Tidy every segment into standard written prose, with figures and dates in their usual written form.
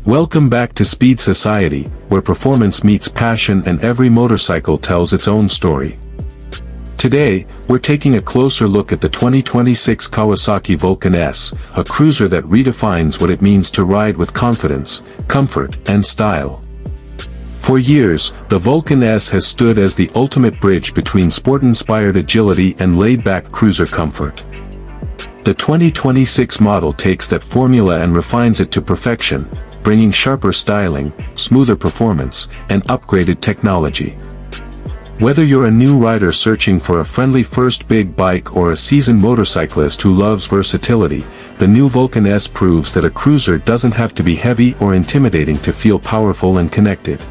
Welcome back to Speed Society, where performance meets passion and every motorcycle tells its own story. Today, we're taking a closer look at the 2026 Kawasaki Vulcan S, a cruiser that redefines what it means to ride with confidence, comfort, and style. For years, the Vulcan S has stood as the ultimate bridge between sport-inspired agility and laid-back cruiser comfort. The 2026 model takes that formula and refines it to perfection, bringing sharper styling, smoother performance, and upgraded technology. Whether you're a new rider searching for a friendly first big bike or a seasoned motorcyclist who loves versatility, the new Vulcan S proves that a cruiser doesn't have to be heavy or intimidating to feel powerful and connected.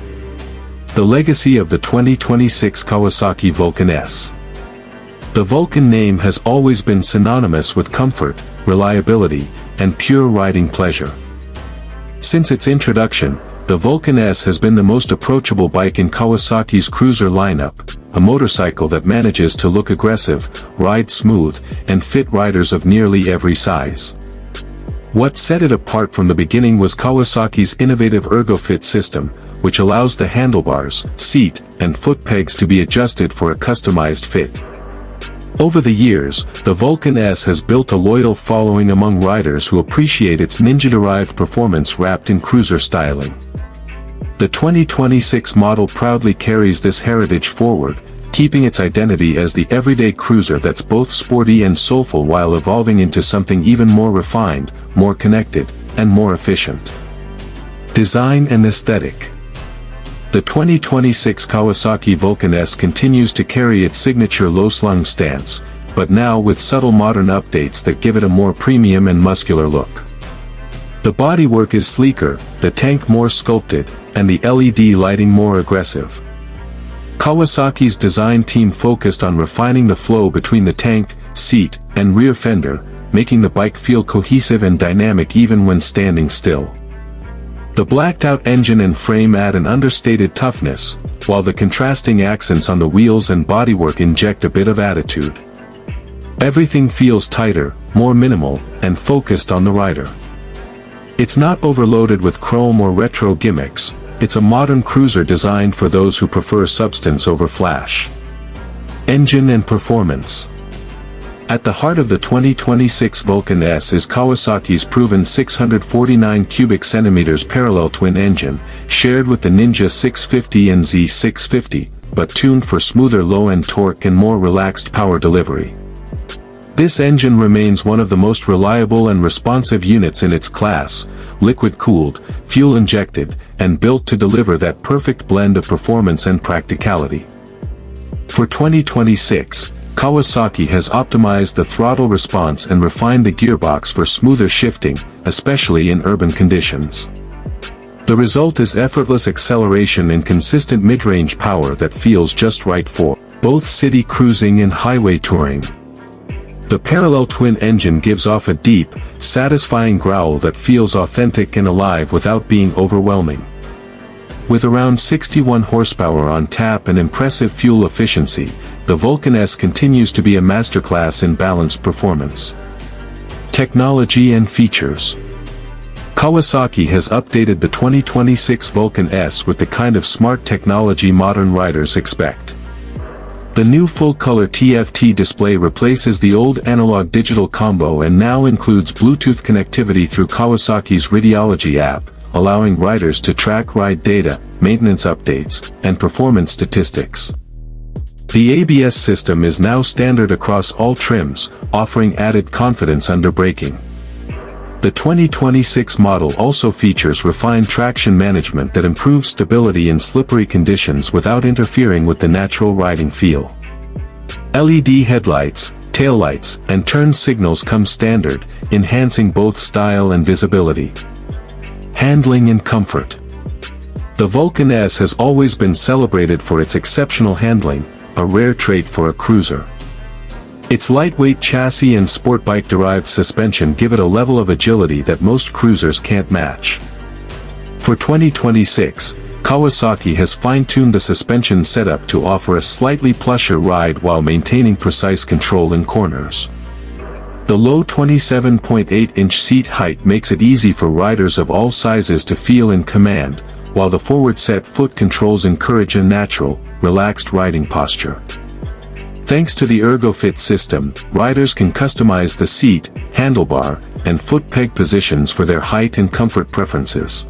The legacy of the 2026 Kawasaki Vulcan S. The Vulcan name has always been synonymous with comfort, reliability, and pure riding pleasure. Since its introduction, the Vulcan S has been the most approachable bike in Kawasaki's cruiser lineup, a motorcycle that manages to look aggressive, ride smooth, and fit riders of nearly every size. What set it apart from the beginning was Kawasaki's innovative Ergo-Fit system, which allows the handlebars, seat, and foot pegs to be adjusted for a customized fit. Over the years, the Vulcan S has built a loyal following among riders who appreciate its ninja-derived performance wrapped in cruiser styling. The 2026 model proudly carries this heritage forward, keeping its identity as the everyday cruiser that's both sporty and soulful while evolving into something even more refined, more connected, and more efficient. Design and aesthetic. The 2026 Kawasaki Vulcan S continues to carry its signature low-slung stance, but now with subtle modern updates that give it a more premium and muscular look. The bodywork is sleeker, the tank more sculpted, and the LED lighting more aggressive. Kawasaki's design team focused on refining the flow between the tank, seat, and rear fender, making the bike feel cohesive and dynamic even when standing still. The blacked-out engine and frame add an understated toughness, while the contrasting accents on the wheels and bodywork inject a bit of attitude. Everything feels tighter, more minimal, and focused on the rider. It's not overloaded with chrome or retro gimmicks, it's a modern cruiser designed for those who prefer substance over flash. Engine and performance. At the heart of the 2026 Vulcan S is Kawasaki's proven 649 cubic centimeters parallel twin engine, shared with the Ninja 650 and Z650, but tuned for smoother low-end torque and more relaxed power delivery. This engine remains one of the most reliable and responsive units in its class, liquid-cooled, fuel-injected, and built to deliver that perfect blend of performance and practicality. For 2026, Kawasaki has optimized the throttle response and refined the gearbox for smoother shifting, especially in urban conditions. The result is effortless acceleration and consistent mid-range power that feels just right for both city cruising and highway touring. The parallel twin engine gives off a deep, satisfying growl that feels authentic and alive without being overwhelming. With around 61 horsepower on tap and impressive fuel efficiency, the Vulcan S continues to be a masterclass in balanced performance. Technology and features. Kawasaki has updated the 2026 Vulcan S with the kind of smart technology modern riders expect. The new full-color TFT display replaces the old analog-digital combo and now includes Bluetooth connectivity through Kawasaki's Radiology app, allowing riders to track ride data, maintenance updates, and performance statistics. The ABS system is now standard across all trims, offering added confidence under braking. The 2026 model also features refined traction management that improves stability in slippery conditions without interfering with the natural riding feel. LED headlights, taillights, and turn signals come standard, enhancing both style and visibility. Handling and comfort. The Vulcan S has always been celebrated for its exceptional handling, a rare trait for a cruiser. Its lightweight chassis and sport bike-derived suspension give it a level of agility that most cruisers can't match. For 2026, Kawasaki has fine-tuned the suspension setup to offer a slightly plusher ride while maintaining precise control in corners. The low 27.8-inch seat height makes it easy for riders of all sizes to feel in command, while the forward-set foot controls encourage a natural, relaxed riding posture. Thanks to the Ergo-Fit system, riders can customize the seat, handlebar, and foot peg positions for their height and comfort preferences.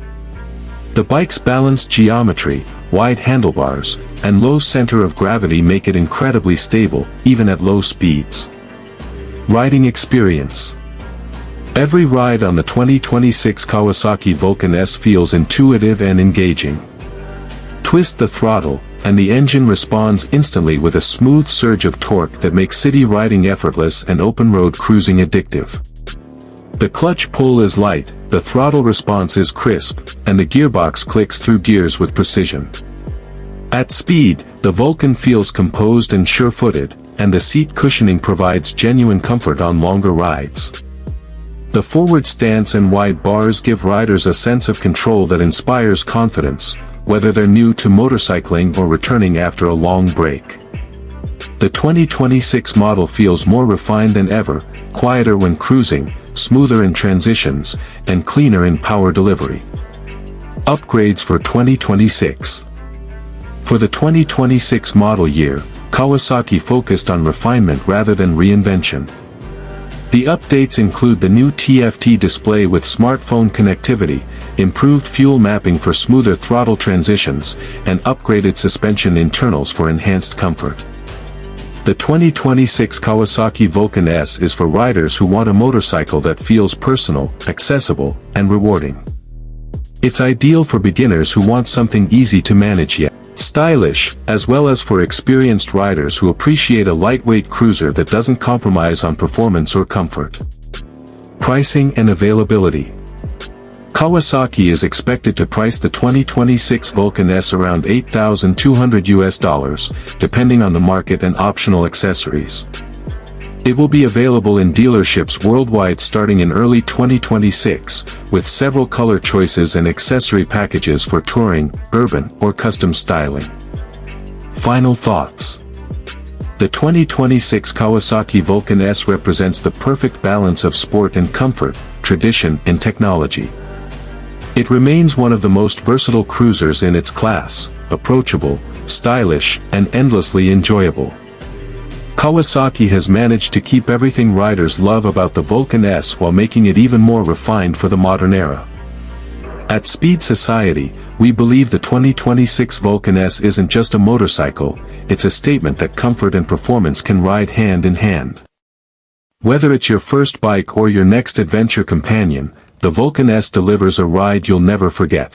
The bike's balanced geometry, wide handlebars, and low center of gravity make it incredibly stable, even at low speeds. Riding experience. Every ride on the 2026 Kawasaki Vulcan S feels intuitive and engaging. Twist the throttle, and the engine responds instantly with a smooth surge of torque that makes city riding effortless and open-road cruising addictive. The clutch pull is light, the throttle response is crisp, and the gearbox clicks through gears with precision. At speed, the Vulcan feels composed and sure-footed, and the seat cushioning provides genuine comfort on longer rides. The forward stance and wide bars give riders a sense of control that inspires confidence, whether they're new to motorcycling or returning after a long break. The 2026 model feels more refined than ever, quieter when cruising, smoother in transitions, and cleaner in power delivery. Upgrades for 2026. For the 2026 model year, Kawasaki focused on refinement rather than reinvention. The updates include the new TFT display with smartphone connectivity, improved fuel mapping for smoother throttle transitions, and upgraded suspension internals for enhanced comfort. The 2026 Kawasaki Vulcan S is for riders who want a motorcycle that feels personal, accessible, and rewarding. It's ideal for beginners who want something easy to manage yet stylish, as well as for experienced riders who appreciate a lightweight cruiser that doesn't compromise on performance or comfort. Pricing and availability. Kawasaki is expected to price the 2026 Vulcan S around $8,200, depending on the market and optional accessories. It will be available in dealerships worldwide starting in early 2026, with several color choices and accessory packages for touring, urban, or custom styling. Final thoughts. The 2026 Kawasaki Vulcan S represents the perfect balance of sport and comfort, tradition and technology. It remains one of the most versatile cruisers in its class, approachable, stylish, and endlessly enjoyable. Kawasaki has managed to keep everything riders love about the Vulcan S while making it even more refined for the modern era. At Speed Society, we believe the 2026 Vulcan S isn't just a motorcycle, it's a statement that comfort and performance can ride hand in hand. Whether it's your first bike or your next adventure companion, the Vulcan S delivers a ride you'll never forget.